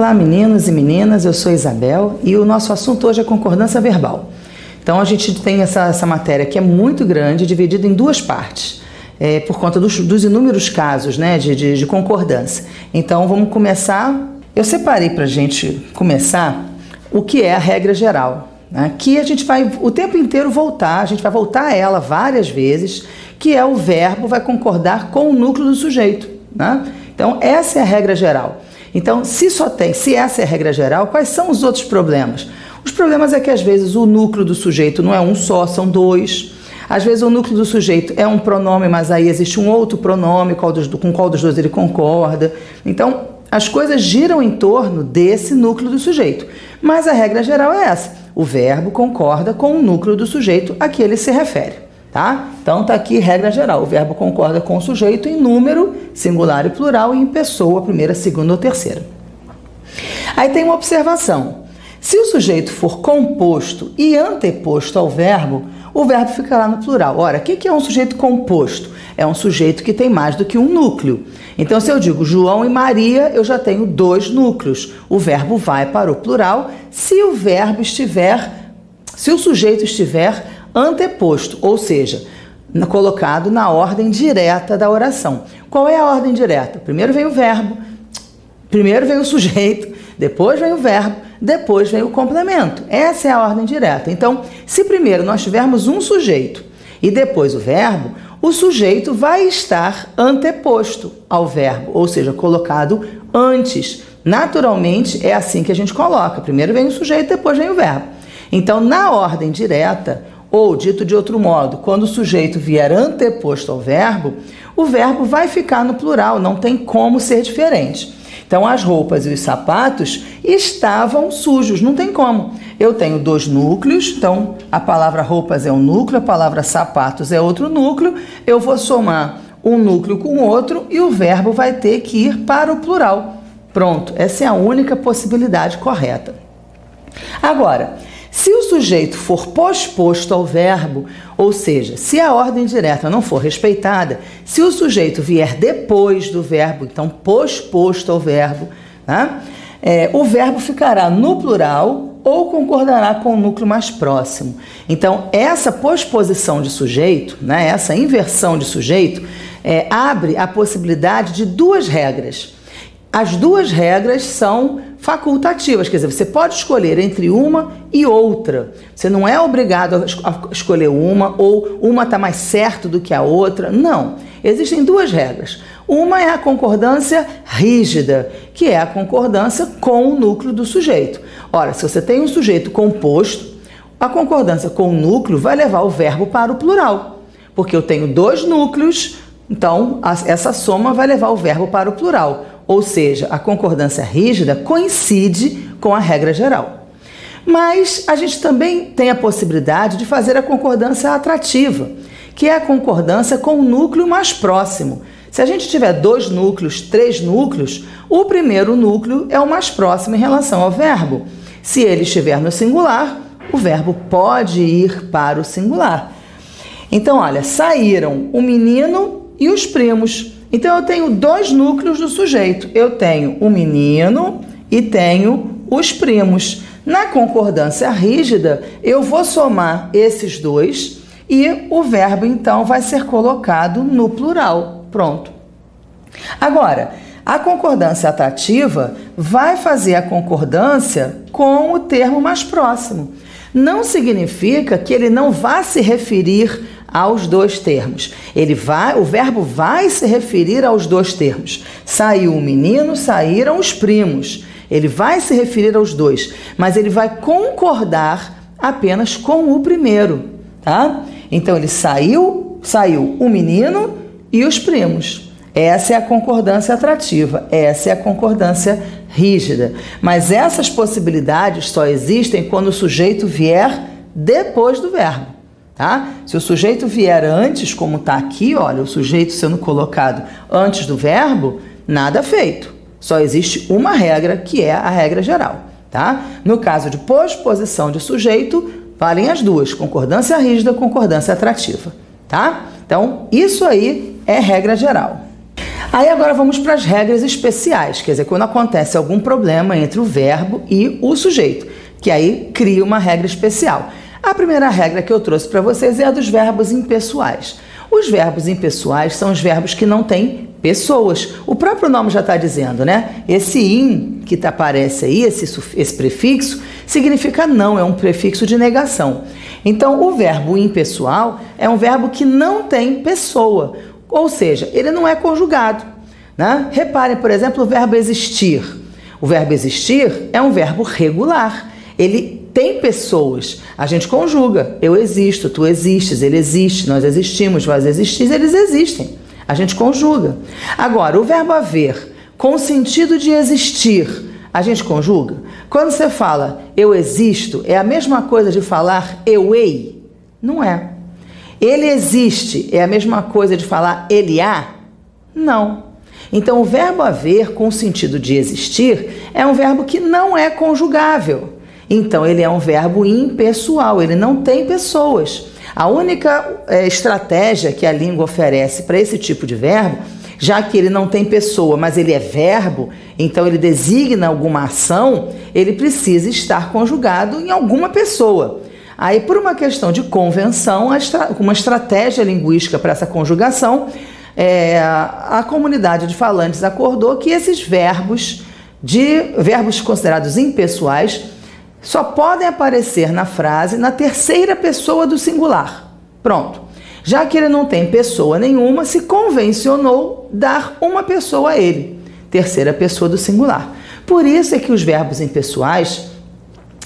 Olá meninos e meninas, eu sou Isabel e o nosso assunto hoje é concordância verbal. Então a gente tem essa matéria que é muito grande, dividida em duas partes, por conta dos inúmeros casos, né, de concordância. Então vamos começar. Eu separei para a gente começar o que é a regra geral, né, que a gente vai o tempo inteiro voltar, a gente vai voltar a ela várias vezes, que é o verbo vai concordar com o núcleo do sujeito, né? Então essa é a regra geral. Então, se essa é a regra geral, quais são os outros problemas? Os problemas é que às vezes o núcleo do sujeito não é um só, são dois. Às vezes o núcleo do sujeito é um pronome, mas aí existe um outro pronome, com qual dos dois ele concorda. Então, as coisas giram em torno desse núcleo do sujeito. Mas a regra geral é essa: o verbo concorda com o núcleo do sujeito a que ele se refere. Tá? Então tá aqui regra geral, o verbo concorda com o sujeito em número, singular e plural, e em pessoa, primeira, segunda ou terceira. Aí tem uma observação: se o sujeito for composto e anteposto ao verbo, o verbo ficará no plural. Ora, o que é um sujeito composto? É um sujeito que tem mais do que um núcleo. Então, se eu digo João e Maria, eu já tenho dois núcleos. O verbo vai para o plural se o sujeito estiver anteposto, ou seja, colocado na ordem direta da oração. Qual é a ordem direta? Primeiro vem o verbo, primeiro vem o sujeito, depois vem o verbo, depois vem o complemento. Essa é a ordem direta. Então, se primeiro nós tivermos um sujeito e depois o verbo, o sujeito vai estar anteposto ao verbo, ou seja, colocado antes. Naturalmente, é assim que a gente coloca. Primeiro vem o sujeito, depois vem o verbo. Então, na ordem direta, ou, dito de outro modo, quando o sujeito vier anteposto ao verbo, o verbo vai ficar no plural, não tem como ser diferente. Então, as roupas e os sapatos estavam sujos, não tem como. Eu tenho dois núcleos, então a palavra roupas é um núcleo, a palavra sapatos é outro núcleo, eu vou somar um núcleo com o outro e o verbo vai ter que ir para o plural. Pronto, essa é a única possibilidade correta. Agora, se o sujeito for posposto ao verbo, ou seja, se a ordem direta não for respeitada, se o sujeito vier depois do verbo, então posposto ao verbo, né, o verbo ficará no plural ou concordará com o núcleo mais próximo. Então, essa posposição de sujeito, né, essa inversão de sujeito, abre a possibilidade de duas regras. As duas regras são facultativas, quer dizer, você pode escolher entre uma e outra. Você não é obrigado a escolher uma, ou uma está mais certo do que a outra. Não. Existem duas regras. Uma é a concordância rígida, que é a concordância com o núcleo do sujeito. Ora, se você tem um sujeito composto, a concordância com o núcleo vai levar o verbo para o plural, porque eu tenho dois núcleos, então essa soma vai levar o verbo para o plural. Ou seja, a concordância rígida coincide com a regra geral. Mas a gente também tem a possibilidade de fazer a concordância atrativa, que é a concordância com o núcleo mais próximo. Se a gente tiver dois núcleos, três núcleos, o primeiro núcleo é o mais próximo em relação ao verbo. Se ele estiver no singular, o verbo pode ir para o singular. Então, olha, saíram o menino e os primos. Então, eu tenho dois núcleos do sujeito. Eu tenho o menino e tenho os primos. Na concordância rígida, eu vou somar esses dois e o verbo, então, vai ser colocado no plural. Pronto. Agora, a concordância atrativa vai fazer a concordância com o termo mais próximo. Não significa que ele não vá se referir aos dois termos. O verbo vai se referir aos dois termos. Saiu o menino, saíram os primos. Ele vai se referir aos dois, mas ele vai concordar apenas com o primeiro, tá? Então ele saiu o menino e os primos. Essa é a concordância atrativa, essa é a concordância rígida. Mas essas possibilidades só existem quando o sujeito vier depois do verbo. Tá? Se o sujeito vier antes, como está aqui, olha, o sujeito sendo colocado antes do verbo, nada feito. Só existe uma regra, que é a regra geral. Tá? No caso de posposição de sujeito, valem as duas, concordância rígida, concordância atrativa. Tá? Então, isso aí é regra geral. Aí agora vamos para as regras especiais, quer dizer, quando acontece algum problema entre o verbo e o sujeito, que aí cria uma regra especial. A primeira regra que eu trouxe para vocês é a dos verbos impessoais. Os verbos impessoais são os verbos que não têm pessoas. O próprio nome já está dizendo, né? Esse in que aparece aí, esse prefixo, significa não, é um prefixo de negação. Então, o verbo impessoal é um verbo que não tem pessoa, ou seja, ele não é conjugado, né? Reparem, por exemplo, o verbo existir. O verbo existir é um verbo regular. Ele tem pessoas, a gente conjuga, eu existo, tu existes, ele existe, nós existimos, vós existis, eles existem, a gente conjuga. Agora, o verbo haver, com o sentido de existir, a gente conjuga? Quando você fala eu existo, é a mesma coisa de falar eu hei? Não é. Ele existe, é a mesma coisa de falar ele há? Não. Então, o verbo haver, com o sentido de existir, é um verbo que não é conjugável. Então, ele é um verbo impessoal, ele não tem pessoas. A única estratégia que a língua oferece para esse tipo de verbo, já que ele não tem pessoa, mas ele é verbo, então ele designa alguma ação, ele precisa estar conjugado em alguma pessoa. Aí, por uma questão de convenção, uma estratégia linguística para essa conjugação, a comunidade de falantes acordou que esses verbos considerados impessoais só podem aparecer na frase na terceira pessoa do singular. Pronto. Já que ele não tem pessoa nenhuma, se convencionou dar uma pessoa a ele, terceira pessoa do singular. Por isso é que os verbos impessoais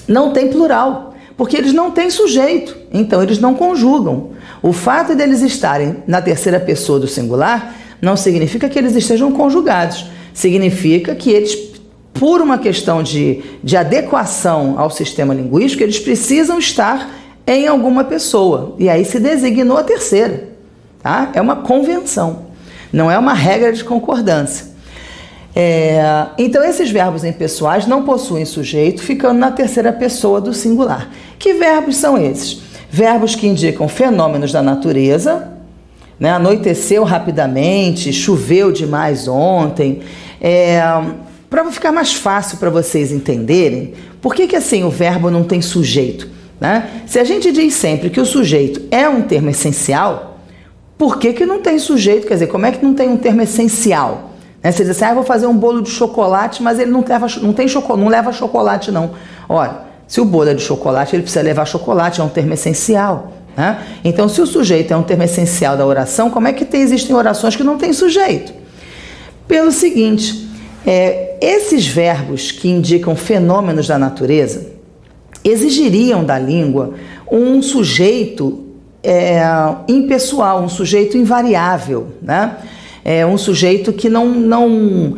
não têm plural, porque eles não têm sujeito, então eles não conjugam. O fato deles estarem na terceira pessoa do singular não significa que eles estejam conjugados, significa que eles, por uma questão de adequação ao sistema linguístico, eles precisam estar em alguma pessoa, e aí se designou a terceira, tá? É uma convenção, não é uma regra de concordância. Então, esses verbos impessoais não possuem sujeito, ficando na terceira pessoa do singular. Que verbos são esses? Verbos que indicam fenômenos da natureza, né? Anoiteceu rapidamente, choveu demais ontem. Para ficar mais fácil para vocês entenderem, por que assim o verbo não tem sujeito? Né? Se a gente diz sempre que o sujeito é um termo essencial, por que não tem sujeito? Quer dizer, como é que não tem um termo essencial? Né? Você diz assim, eu vou fazer um bolo de chocolate, mas ele não leva chocolate não. Ora, se o bolo é de chocolate, ele precisa levar chocolate, é um termo essencial. Né? Então, se o sujeito é um termo essencial da oração, como é que existem orações que não têm sujeito? Pelo seguinte, esses verbos que indicam fenômenos da natureza exigiriam da língua um sujeito impessoal, um sujeito invariável, né? Um sujeito que não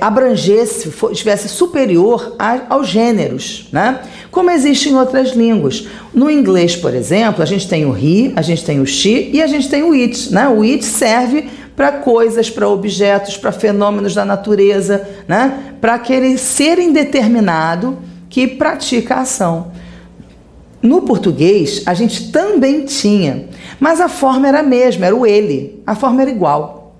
abrangesse, estivesse superior aos gêneros, né? Como existe em outras línguas. No inglês, por exemplo, a gente tem o he, a gente tem o she e a gente tem o it, né? O it serve para coisas, para objetos, para fenômenos da natureza, né? Para aquele ser indeterminado que pratica a ação. No português, a gente também tinha, mas a forma era a mesma, era o ele, a forma era igual.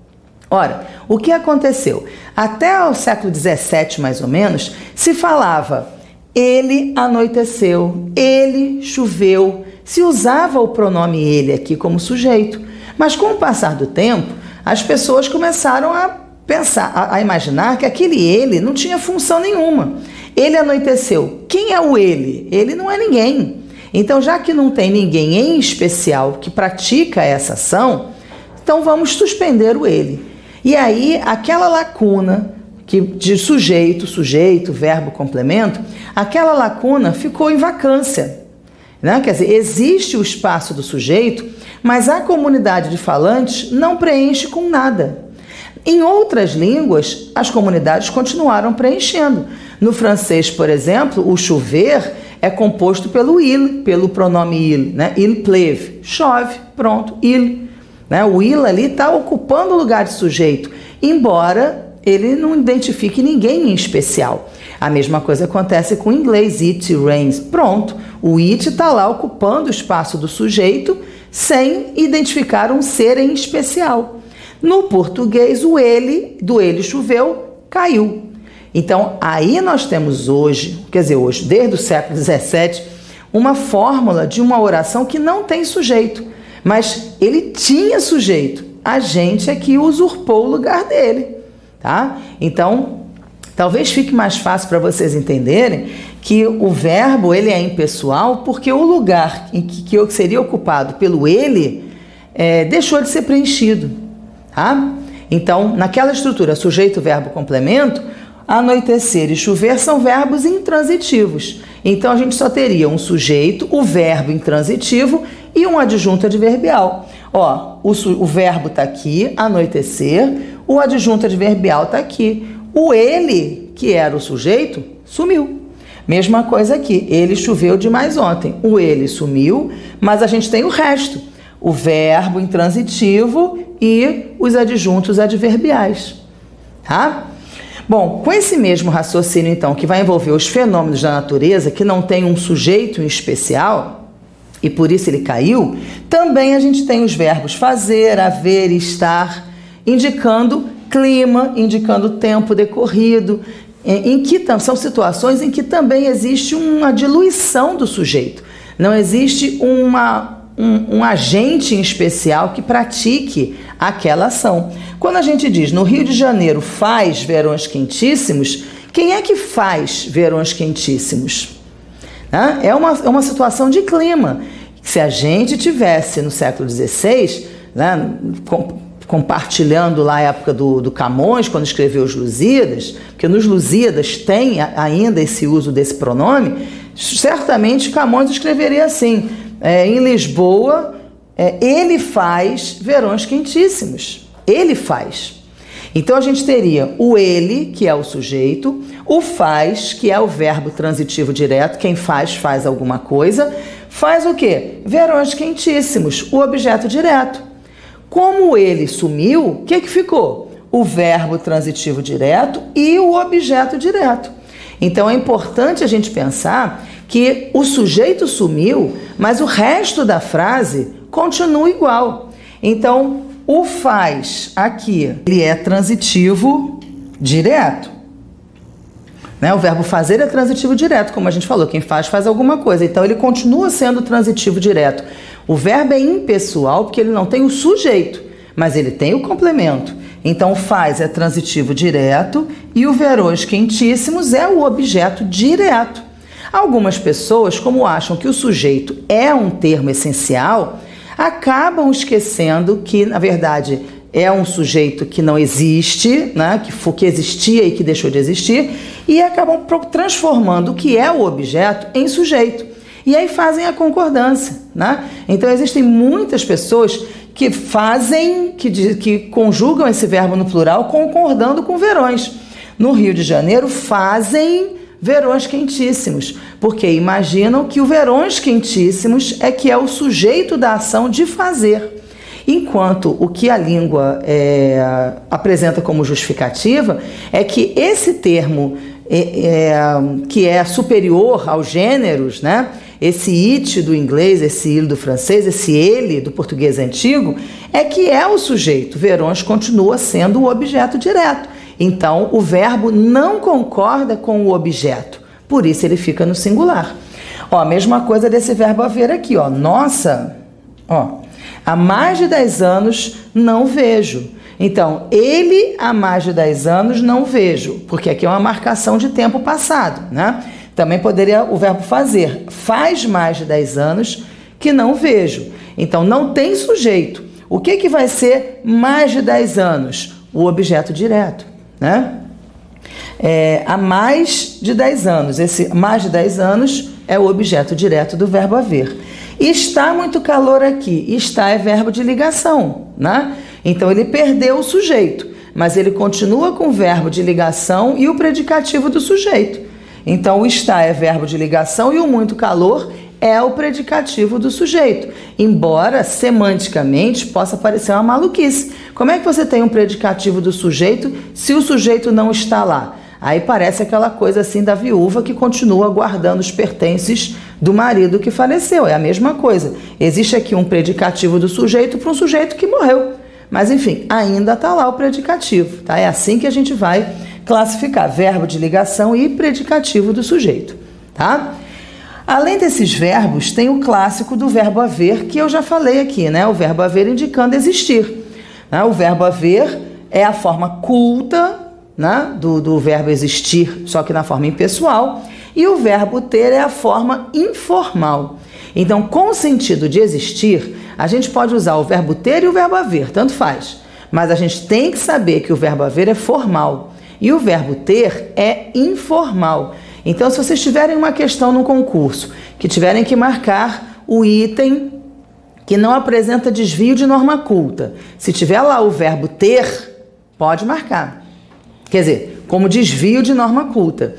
Ora, o que aconteceu? Até o século XVII, mais ou menos, se falava ele anoiteceu, ele choveu, se usava o pronome ele aqui como sujeito, mas com o passar do tempo, as pessoas começaram a pensar, a imaginar que aquele ele não tinha função nenhuma. Ele anoiteceu. Quem é o ele? Ele não é ninguém. Então, já que não tem ninguém em especial que pratica essa ação, então vamos suspender o ele. E aí, aquela lacuna de sujeito, verbo, complemento, aquela lacuna ficou em vacância. Né? Quer dizer, existe o espaço do sujeito, mas a comunidade de falantes não preenche com nada. Em outras línguas, as comunidades continuaram preenchendo. No francês, por exemplo, o chover é composto pelo il, pelo pronome il, né? Il pleuve, chove, pronto, il. Né? O il ali está ocupando o lugar de sujeito, embora ele não identifique ninguém em especial. A mesma coisa acontece com o inglês, it rains, pronto. O it está lá ocupando o espaço do sujeito sem identificar um ser em especial. No português, o ele, do ele choveu, caiu. Então, aí nós temos hoje, desde o século XVII, uma fórmula de uma oração que não tem sujeito, mas ele tinha sujeito. A gente é que usurpou o lugar dele, tá? Então, talvez fique mais fácil para vocês entenderem que o verbo ele é impessoal porque o lugar em que seria ocupado pelo ele deixou de ser preenchido, tá? Então, naquela estrutura sujeito, verbo, complemento, anoitecer e chover são verbos intransitivos. Então, a gente só teria um sujeito, o verbo intransitivo e um adjunto adverbial. Ó, o verbo está aqui, anoitecer, o adjunto adverbial está aqui. O ele, que era o sujeito, sumiu. Mesma coisa aqui, ele choveu demais ontem. O ele sumiu, mas a gente tem o resto. O verbo intransitivo e os adjuntos adverbiais. Tá? Bom, com esse mesmo raciocínio, então, que vai envolver os fenômenos da natureza, que não tem um sujeito em especial, e por isso ele caiu, também a gente tem os verbos fazer, haver e estar, indicando clima, indicando tempo decorrido, são situações em que também existe uma diluição do sujeito. Não existe um agente em especial que pratique aquela ação. Quando a gente diz, no Rio de Janeiro faz verões quentíssimos, quem é que faz verões quentíssimos? É uma situação de clima. Se a gente tivesse no século XVI, né, compartilhando lá a época do Camões, quando escreveu os Lusíadas, porque nos Lusíadas tem ainda esse uso desse pronome, certamente Camões escreveria assim, em Lisboa, ele faz verões quentíssimos. Ele faz. Então a gente teria o ele, que é o sujeito, o faz, que é o verbo transitivo direto, quem faz alguma coisa, faz o quê? Verões quentíssimos, o objeto direto. Como ele sumiu, o que ficou? O verbo transitivo direto e o objeto direto. Então é importante a gente pensar que o sujeito sumiu, mas o resto da frase continua igual. Então, o faz aqui, ele é transitivo direto. Né? O verbo fazer é transitivo direto, como a gente falou, quem faz alguma coisa. Então, ele continua sendo transitivo direto. O verbo é impessoal porque ele não tem o sujeito, mas ele tem o complemento. Então, o faz é transitivo direto e o verões quentíssimos é o objeto direto. Algumas pessoas, como acham que o sujeito é um termo essencial, acabam esquecendo que, na verdade, é um sujeito que não existe, né? que existia e que deixou de existir, e acabam transformando o que é o objeto em sujeito. E aí fazem a concordância. Né? Então, existem muitas pessoas que que conjugam esse verbo no plural concordando com verões. No Rio de Janeiro, fazem verões quentíssimos, porque imaginam que o verões quentíssimos é que é o sujeito da ação de fazer. Enquanto o que a língua apresenta como justificativa é que esse termo que é superior aos gêneros, né? Esse it do inglês, esse il do francês, esse ele do português antigo, é que é o sujeito. Verões continua sendo o objeto direto. Então, o verbo não concorda com o objeto, por isso ele fica no singular. Ó, a mesma coisa desse verbo haver aqui, ó. Nossa, ó, há mais de 10 anos não vejo. Então, ele há mais de 10 anos não vejo, porque aqui é uma marcação de tempo passado, né? Também poderia o verbo fazer. Faz mais de 10 anos que não vejo. Então, não tem sujeito. O que vai ser mais de 10 anos? O objeto direto. Né? Há mais de 10 anos. Esse mais de 10 anos é o objeto direto do verbo haver. Está muito calor aqui. Está é verbo de ligação. Né? Então, ele perdeu o sujeito, mas ele continua com o verbo de ligação e o predicativo do sujeito. Então, o está é verbo de ligação e o muito calor é o predicativo do sujeito, embora semanticamente possa parecer uma maluquice. Como é que você tem um predicativo do sujeito se o sujeito não está lá? Aí parece aquela coisa assim da viúva que continua guardando os pertences do marido que faleceu. É a mesma coisa. Existe aqui um predicativo do sujeito para um sujeito que morreu. mas enfim, ainda está lá o predicativo, tá? É assim que a gente vai classificar verbo de ligação e predicativo do sujeito, tá? Além desses verbos, tem o clássico do verbo haver, que eu já falei aqui, né? O verbo haver indicando existir, né? O verbo haver é a forma culta, né, do verbo existir, só que na forma impessoal, e o verbo ter é a forma informal. Então, com o sentido de existir, a gente pode usar o verbo ter e o verbo haver, tanto faz, mas a gente tem que saber que o verbo haver é formal e o verbo ter é informal. Então, se vocês tiverem uma questão no concurso, que tiverem que marcar o item que não apresenta desvio de norma culta, se tiver lá o verbo ter, pode marcar. Quer dizer, como desvio de norma culta,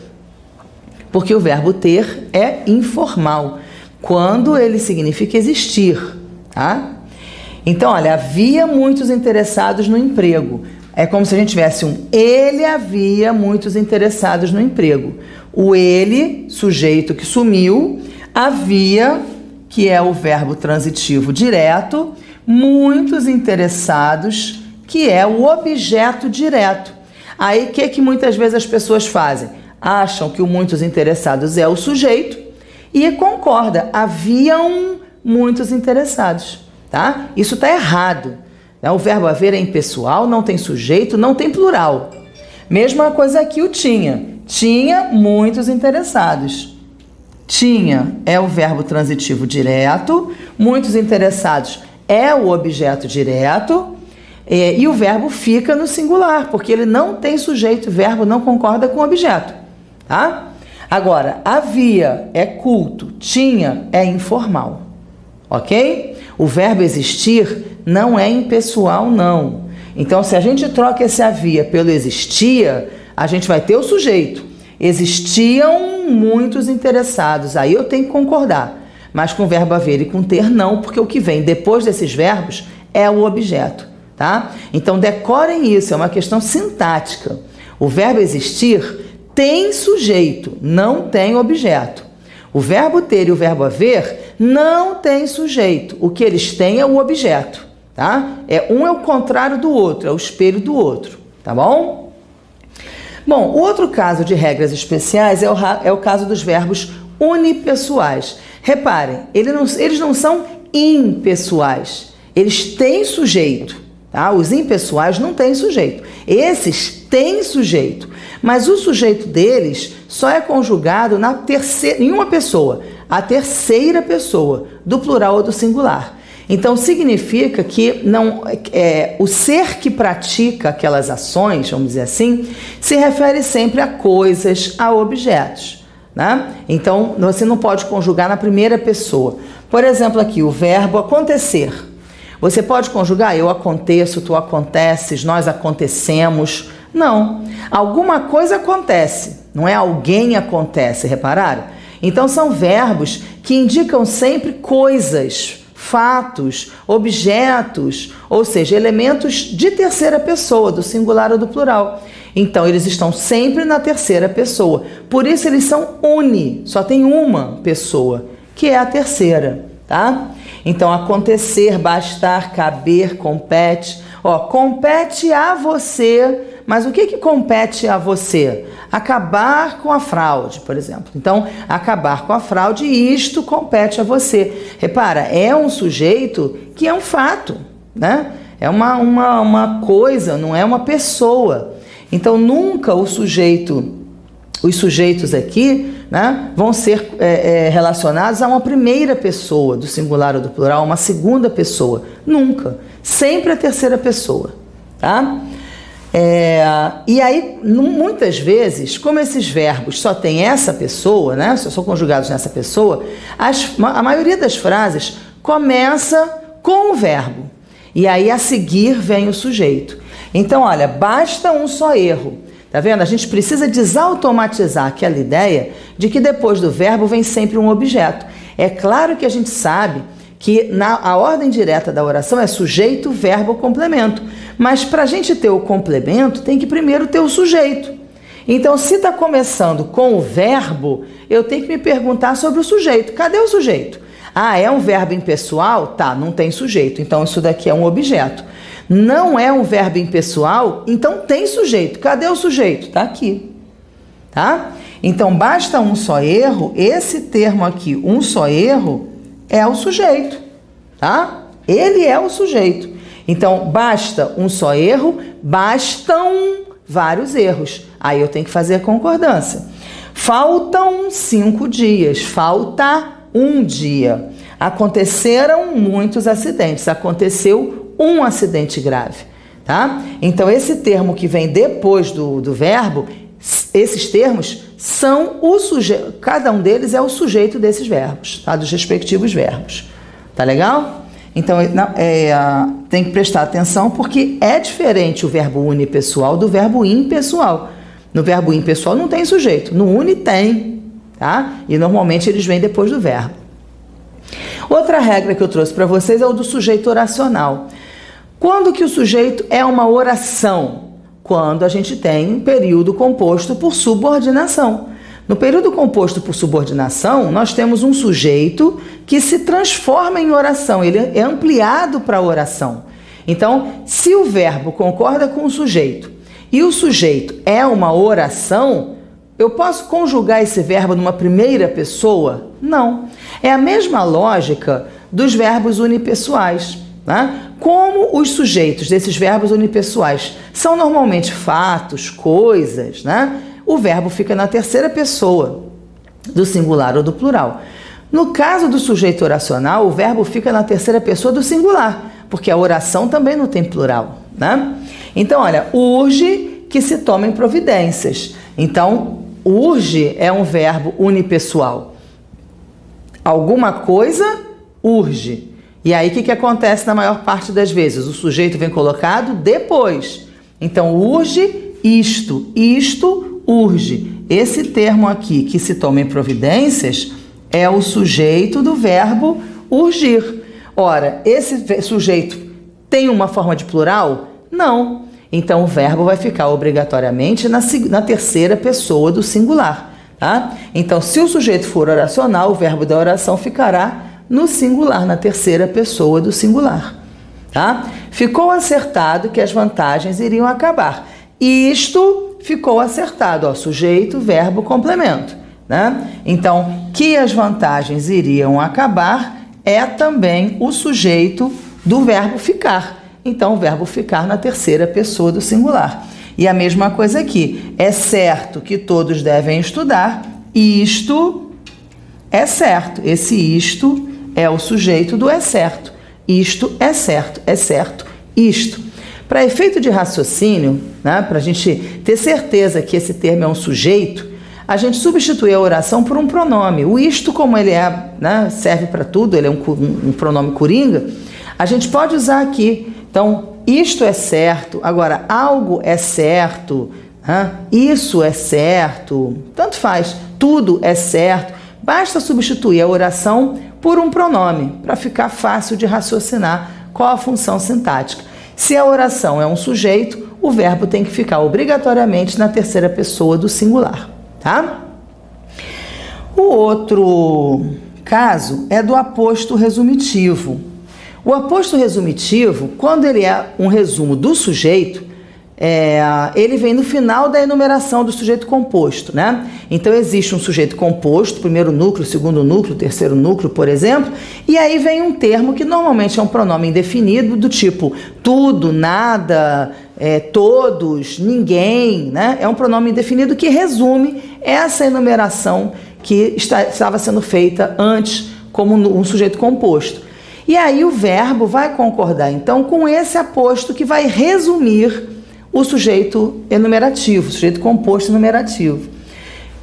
porque o verbo ter é informal, quando ele significa existir, tá? Então, olha, havia muitos interessados no emprego. É como se a gente tivesse ele havia muitos interessados no emprego. O ele, sujeito que sumiu, havia, que é o verbo transitivo direto, muitos interessados, que é o objeto direto. Aí, o que muitas vezes as pessoas fazem? Acham que o muitos interessados é o sujeito e concorda, haviam muitos interessados, tá? Isso está errado, né? O verbo haver é impessoal, não tem sujeito, não tem plural. Mesma coisa aqui o tinha muitos interessados. Tinha é o verbo transitivo direto, muitos interessados é o objeto direto, e o verbo fica no singular, porque ele não tem sujeito, o verbo não concorda com o objeto, tá? Agora, havia é culto, tinha é informal, ok? O verbo existir não é impessoal, não. Então, se a gente troca esse havia pelo existia, a gente vai ter o sujeito. Existiam muitos interessados, aí eu tenho que concordar. Mas com o verbo haver e com ter, não, porque o que vem depois desses verbos é o objeto, tá? Então, decorem isso, é uma questão sintática. O verbo existir tem sujeito, não tem objeto. O verbo ter e o verbo haver não tem sujeito. O que eles têm é o objeto, tá? Um é o contrário do outro, é o espelho do outro, tá bom? Bom, o outro caso de regras especiais é o caso dos verbos unipessoais. Reparem, eles não são impessoais, eles têm sujeito, tá? Os impessoais não têm sujeito, esses têm sujeito, mas o sujeito deles só é conjugado em uma pessoa, a terceira pessoa, do plural ou do singular. Então, significa que o ser que pratica aquelas ações, vamos dizer assim, se refere sempre a coisas, a objetos, né? Então, você não pode conjugar na primeira pessoa. Por exemplo, aqui, o verbo acontecer. Você pode conjugar eu aconteço, tu aconteces, nós acontecemos. Não. Alguma coisa acontece, não é alguém acontece, repararam? Então, são verbos que indicam sempre coisas, fatos, objetos, ou seja, elementos de terceira pessoa, do singular ou do plural. Então, eles estão sempre na terceira pessoa. Por isso, eles são só tem uma pessoa, que é a terceira, tá? Então, acontecer, bastar, caber, compete. Compete a você, mas o que compete a você? Acabar com a fraude, por exemplo. Então, acabar com a fraude, isto compete a você. Repara, é um sujeito que é um fato, né? É uma coisa, não é uma pessoa. Então, nunca os sujeitos aqui, né, vão ser relacionados a uma primeira pessoa, do singular ou do plural, uma segunda pessoa. Nunca. Sempre a terceira pessoa, tá? E aí, muitas vezes, como esses verbos só tem essa pessoa, né, só são conjugados nessa pessoa, a maioria das frases começa com o verbo. E aí, a seguir, vem o sujeito. Então, olha, basta um só erro. Tá vendo? A gente precisa desautomatizar aquela ideia de que depois do verbo vem sempre um objeto. É claro que a gente sabe que a ordem direta da oração é sujeito, verbo, complemento. Mas para a gente ter o complemento, tem que primeiro ter o sujeito. Então, se está começando com o verbo, eu tenho que me perguntar sobre o sujeito. Cadê o sujeito? É um verbo impessoal? Tá, não tem sujeito. Então, isso daqui é um objeto. Não é um verbo impessoal, então tem sujeito. Cadê o sujeito? Está aqui. Tá? Então, basta um só erro. Esse termo aqui, um só erro, é o sujeito. Tá? Ele é o sujeito. Então, basta um só erro, bastam vários erros. Aí eu tenho que fazer a concordância. Faltam 5 dias. Falta um dia. Aconteceram muitos acidentes. Aconteceu um acidente grave. Tá? Então, esse termo que vem depois do verbo, esses termos são o sujeito. Cada um deles é o sujeito desses verbos, tá? Dos respectivos verbos. Tá legal? Então, tem que prestar atenção porque é diferente o verbo unipessoal do verbo impessoal. No verbo impessoal não tem sujeito, no uni tem, tá? E normalmente eles vêm depois do verbo. Outra regra que eu trouxe para vocês é o do sujeito oracional. Quando que o sujeito é uma oração? Quando a gente tem um período composto por subordinação. No período composto por subordinação, nós temos um sujeito que se transforma em oração, ele é ampliado para a oração. Então, se o verbo concorda com o sujeito e o sujeito é uma oração, eu posso conjugar esse verbo numa primeira pessoa? Não. É a mesma lógica dos verbos unipessoais. Né? Como os sujeitos desses verbos unipessoais são normalmente fatos, coisas, né? O verbo fica na terceira pessoa do singular ou do plural. No caso do sujeito oracional, o verbo fica na terceira pessoa do singular, porque a oração também não tem plural, né? Então, olha, urge que se tomem providências. Então, urge é um verbo unipessoal. Alguma coisa urge. E aí, o que acontece na maior parte das vezes? O sujeito vem colocado depois. Então, urge isto, urge. Esse termo aqui, que se tomem providências, é o sujeito do verbo urgir. Ora, esse sujeito tem uma forma de plural? Não. Então, o verbo vai ficar obrigatoriamente na terceira pessoa do singular. Tá? Então, se o sujeito for oracional, o verbo da oração ficará no singular, na terceira pessoa do singular. Tá? Ficou acertado que as vantagens iriam acabar. Isto ficou acertado, ó, sujeito, verbo, complemento, né? Então, que as vantagens iriam acabar é também o sujeito do verbo ficar. Então, o verbo ficar na terceira pessoa do singular. E a mesma coisa aqui, é certo que todos devem estudar, isto é certo. Esse isto é o sujeito do é certo. Isto é certo, isto. Para efeito de raciocínio, né, para a gente ter certeza que esse termo é um sujeito, a gente substitui a oração por um pronome. O isto, como ele é, né, serve para tudo, ele é um pronome coringa, a gente pode usar aqui. Então, isto é certo, agora algo é certo, né, isso é certo, tanto faz, tudo é certo. Basta substituir a oração por um pronome, para ficar fácil de raciocinar qual a função sintática. Se a oração é um sujeito, o verbo tem que ficar obrigatoriamente na terceira pessoa do singular, tá? O outro caso é do aposto resumitivo. O aposto resumitivo, quando ele é um resumo do sujeito, ele vem no final da enumeração do sujeito composto, né? Então, existe um sujeito composto, primeiro núcleo, segundo núcleo, terceiro núcleo, por exemplo, e aí vem um termo que normalmente é um pronome indefinido, do tipo tudo, nada, todos, ninguém, né? É um pronome indefinido que resume essa enumeração que estava sendo feita antes como um sujeito composto. E aí o verbo vai concordar, então, com esse aposto que vai resumir o sujeito enumerativo, o sujeito composto enumerativo.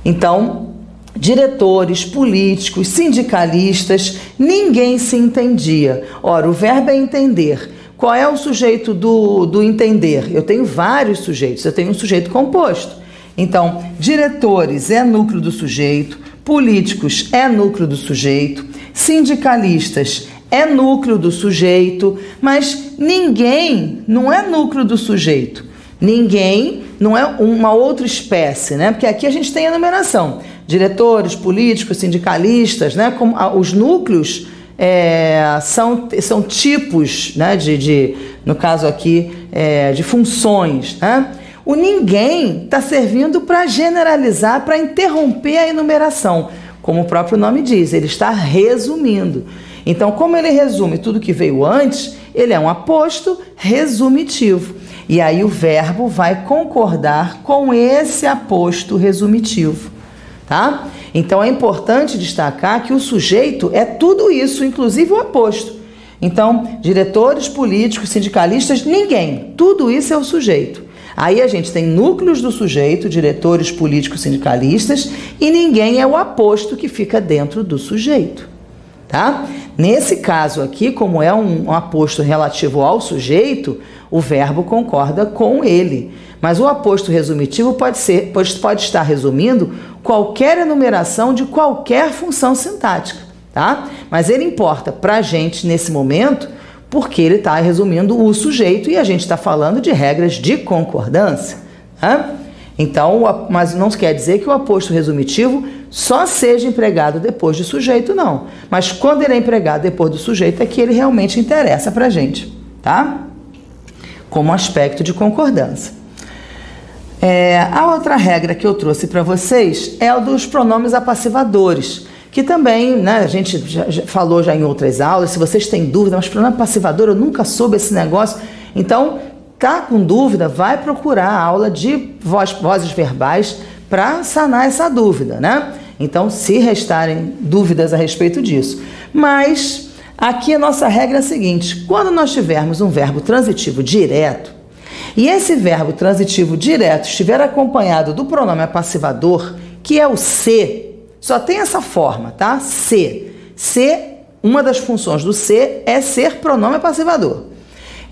Então, diretores, políticos, sindicalistas, ninguém se entendia. Ora, o verbo é entender. Qual é o sujeito do entender? Eu tenho vários sujeitos, eu tenho um sujeito composto. Então, diretores é núcleo do sujeito, políticos é núcleo do sujeito, sindicalistas é núcleo do sujeito, mas ninguém não é núcleo do sujeito. Ninguém não é uma outra espécie, né? Porque aqui a gente tem a enumeração. Diretores, políticos, sindicalistas, né? Como os núcleos são tipos, né, no caso aqui, de funções, né? O ninguém está servindo para generalizar, para interromper a enumeração. Como o próprio nome diz, ele está resumindo. Então, como ele resume tudo que veio antes, ele é um aposto resumitivo. E aí o verbo vai concordar com esse aposto resumitivo, tá? Então, é importante destacar que o sujeito é tudo isso, inclusive o aposto. Então, diretores, políticos, sindicalistas, ninguém. Tudo isso é o sujeito. Aí a gente tem núcleos do sujeito, diretores, políticos, sindicalistas, e ninguém é o aposto que fica dentro do sujeito, tá? Nesse caso aqui, como é um aposto relativo ao sujeito, o verbo concorda com ele. Mas o aposto resumitivo pode estar resumindo qualquer enumeração de qualquer função sintática, tá? Mas ele importa para a gente nesse momento porque ele está resumindo o sujeito e a gente está falando de regras de concordância, tá? Então, mas não quer dizer que o aposto resumitivo só seja empregado depois do sujeito, não. Mas quando ele é empregado depois do sujeito é que ele realmente interessa para a gente, tá? Como aspecto de concordância. A outra regra que eu trouxe para vocês é o dos pronomes apassivadores, que também, né, a gente já falou já em outras aulas. Se vocês têm dúvida, mas pronome passivador, eu nunca soube esse negócio. Então, tá com dúvida, vai procurar a aula de vozes verbais para sanar essa dúvida, né? Então, se restarem dúvidas a respeito disso. Mas, aqui a nossa regra é a seguinte: quando nós tivermos um verbo transitivo direto, e esse verbo transitivo direto estiver acompanhado do pronome apassivador, que é o se, só tem essa forma, tá? Se. Uma das funções do se é ser pronome apassivador.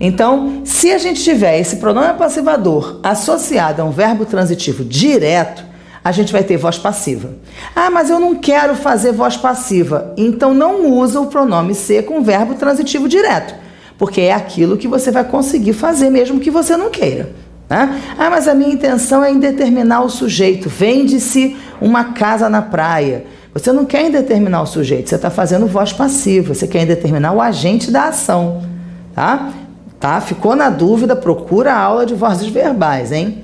Então, se a gente tiver esse pronome apassivador associado a um verbo transitivo direto, a gente vai ter voz passiva. Ah, mas eu não quero fazer voz passiva. Então, não usa o pronome se com verbo transitivo direto, porque é aquilo que você vai conseguir fazer mesmo que você não queira, né? Ah, mas a minha intenção é indeterminar o sujeito. Vende-se uma casa na praia. Você não quer indeterminar o sujeito, você está fazendo voz passiva, você quer indeterminar o agente da ação, tá? Ficou na dúvida, procura a aula de vozes verbais, hein?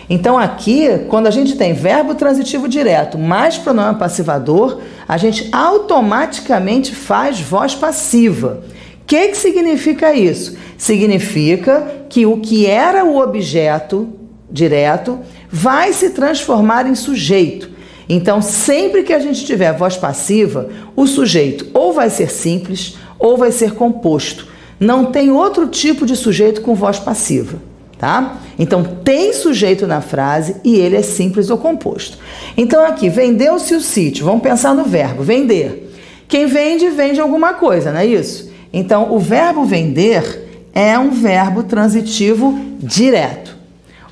Então aqui, quando a gente tem verbo transitivo direto mais pronome passivador, a gente automaticamente faz voz passiva. O que significa isso? Significa que o que era o objeto direto vai se transformar em sujeito. Então, sempre que a gente tiver voz passiva, o sujeito ou vai ser simples ou vai ser composto. Não tem outro tipo de sujeito com voz passiva, tá? Então, tem sujeito na frase e ele é simples ou composto. Então, aqui, vendeu-se o sítio. Vamos pensar no verbo, vender. Quem vende, vende alguma coisa, não é isso? Então, o verbo vender é um verbo transitivo direto.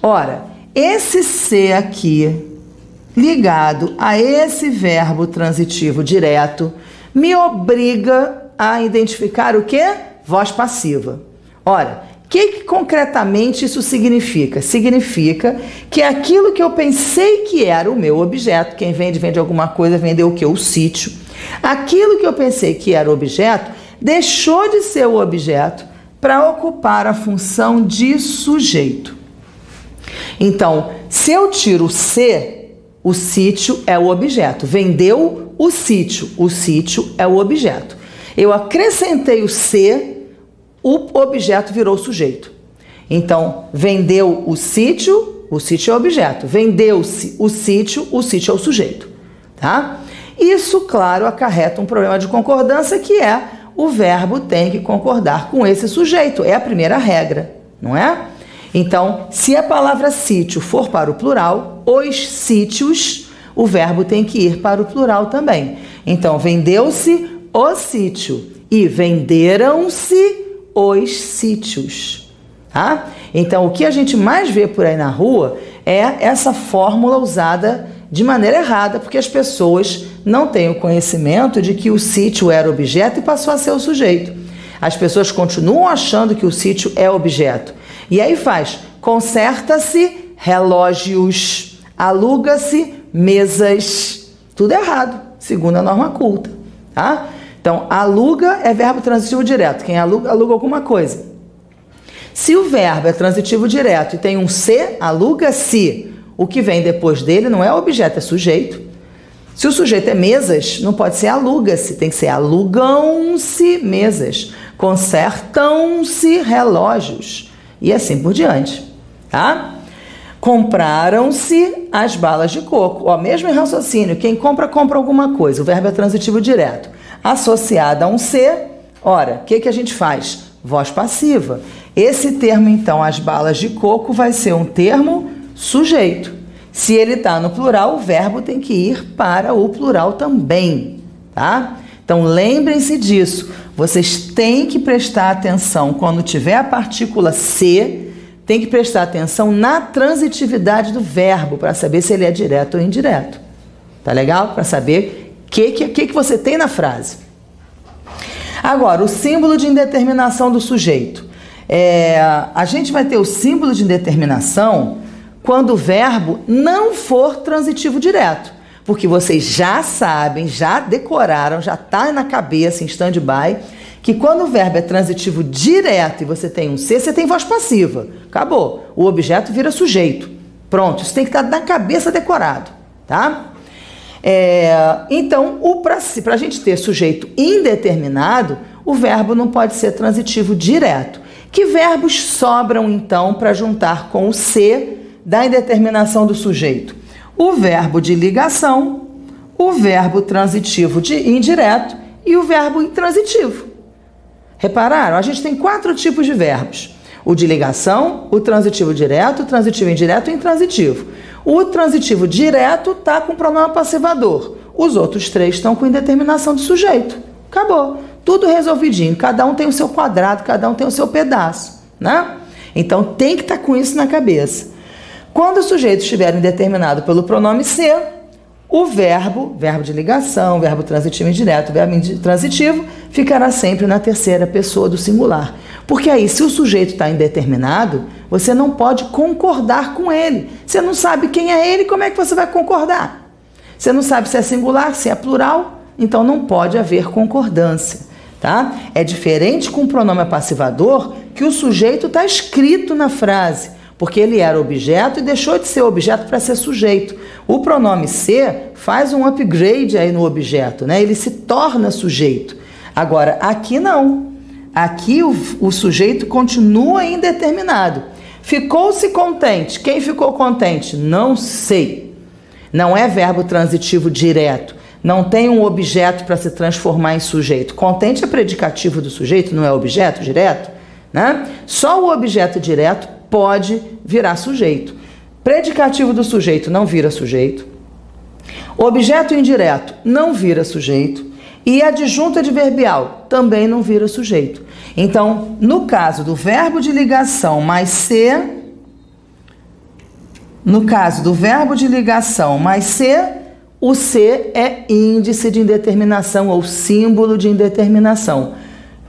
Ora, esse se aqui, ligado a esse verbo transitivo direto, me obriga a identificar o quê? Voz passiva. Ora, o que concretamente isso significa? Significa que aquilo que eu pensei que era o meu objeto, quem vende, vende alguma coisa, vendeu o quê? O sítio. Aquilo que eu pensei que era o objeto, deixou de ser o objeto para ocupar a função de sujeito. Então, se eu tiro o se, o sítio é o objeto. Vendeu o sítio é o objeto. Eu acrescentei o se, o objeto virou sujeito. Então, vendeu o sítio é o objeto. Vendeu-se o sítio é o sujeito. Tá? Isso, claro, acarreta um problema de concordância, que é o verbo tem que concordar com esse sujeito. É a primeira regra, não é? Então, se a palavra sítio for para o plural, os sítios, o verbo tem que ir para o plural também. Então, vendeu-se o sítio e venderam-se os sítios. Tá? Então, o que a gente mais vê por aí na rua é essa fórmula usada de maneira errada, porque as pessoas não têm o conhecimento de que o sítio era objeto e passou a ser o sujeito. As pessoas continuam achando que o sítio é objeto. E aí conserta-se relógios, aluga-se mesas. Tudo errado, segundo a norma culta. Tá? Então, aluga é verbo transitivo direto. Quem aluga, aluga alguma coisa. Se o verbo é transitivo direto e tem um se, aluga-se. O que vem depois dele não é objeto, é sujeito. Se o sujeito é mesas, não pode ser aluga-se, tem que ser alugam-se mesas, consertam-se relógios e assim por diante, tá? Compraram-se as balas de coco. Ó, mesmo em raciocínio, quem compra, compra alguma coisa. O verbo é transitivo direto. Associado a um se, ora, o que a gente faz? Voz passiva. Esse termo, então, as balas de coco, vai ser um termo sujeito. Se ele está no plural, o verbo tem que ir para o plural também, tá? Então, lembrem-se disso. Vocês têm que prestar atenção quando tiver a partícula se, tem que prestar atenção na transitividade do verbo para saber se ele é direto ou indireto. Tá legal? Para saber o que você tem na frase. Agora, o símbolo de indeterminação do sujeito. A gente vai ter o símbolo de indeterminação quando o verbo não for transitivo direto. Porque vocês já sabem, já decoraram, já está na cabeça, em stand-by, que quando o verbo é transitivo direto e você tem um se, você tem voz passiva. Acabou. O objeto vira sujeito. Pronto, isso tem que estar na cabeça decorado, tá? Então, para a gente ter sujeito indeterminado, o verbo não pode ser transitivo direto. Que verbos sobram, então, para juntar com o se da indeterminação do sujeito? O verbo de ligação, o verbo transitivo indireto e o verbo intransitivo. Repararam? A gente tem 4 tipos de verbos. O de ligação, o transitivo direto, o transitivo indireto e o intransitivo. O transitivo direto está com pronome passivador. Os outros 3 estão com indeterminação do sujeito. Acabou. Tudo resolvidinho. Cada um tem o seu quadrado, cada um tem o seu pedaço, né? Então tem que estar com isso na cabeça. Quando o sujeito estiver indeterminado pelo pronome se, o verbo de ligação, verbo transitivo indireto, verbo intransitivo, ficará sempre na terceira pessoa do singular. Porque aí, se o sujeito está indeterminado, você não pode concordar com ele. Você não sabe quem é ele, como é que você vai concordar? Você não sabe se é singular, se é plural, então não pode haver concordância, tá? É diferente com o pronome passivador, que o sujeito está escrito na frase, porque ele era objeto e deixou de ser objeto para ser sujeito. O pronome ser faz um upgrade aí no objeto, né? Ele se torna sujeito. Agora, aqui não. Aqui o sujeito continua indeterminado. Ficou-se contente. Quem ficou contente? Não sei. Não é verbo transitivo direto. Não tem um objeto para se transformar em sujeito. Contente é predicativo do sujeito, não é objeto direto, né? Só o objeto direto pode virar sujeito. Predicativo do sujeito não vira sujeito. Objeto indireto não vira sujeito. E adjunto adverbial também não vira sujeito. Então, no caso do verbo de ligação mais se, o se é índice de indeterminação ou símbolo de indeterminação.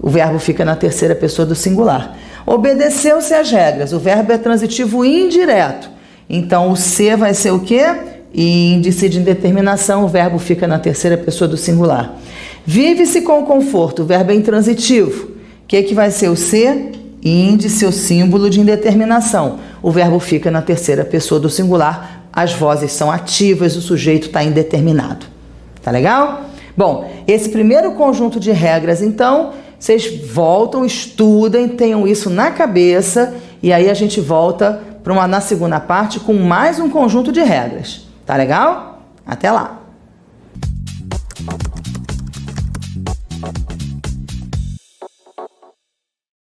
O verbo fica na terceira pessoa do singular. Obedeceu-se às regras. O verbo é transitivo indireto. Então, o se vai ser o quê? Índice de indeterminação. O verbo fica na terceira pessoa do singular. Vive-se com conforto. O verbo é intransitivo. O que vai ser o se? Índice ou símbolo de indeterminação. O verbo fica na terceira pessoa do singular. As vozes são ativas. O sujeito está indeterminado. Tá legal? Bom, esse primeiro conjunto de regras, então, vocês voltam, estudem, tenham isso na cabeça e aí a gente volta na segunda parte com mais um conjunto de regras. Tá legal? Até lá!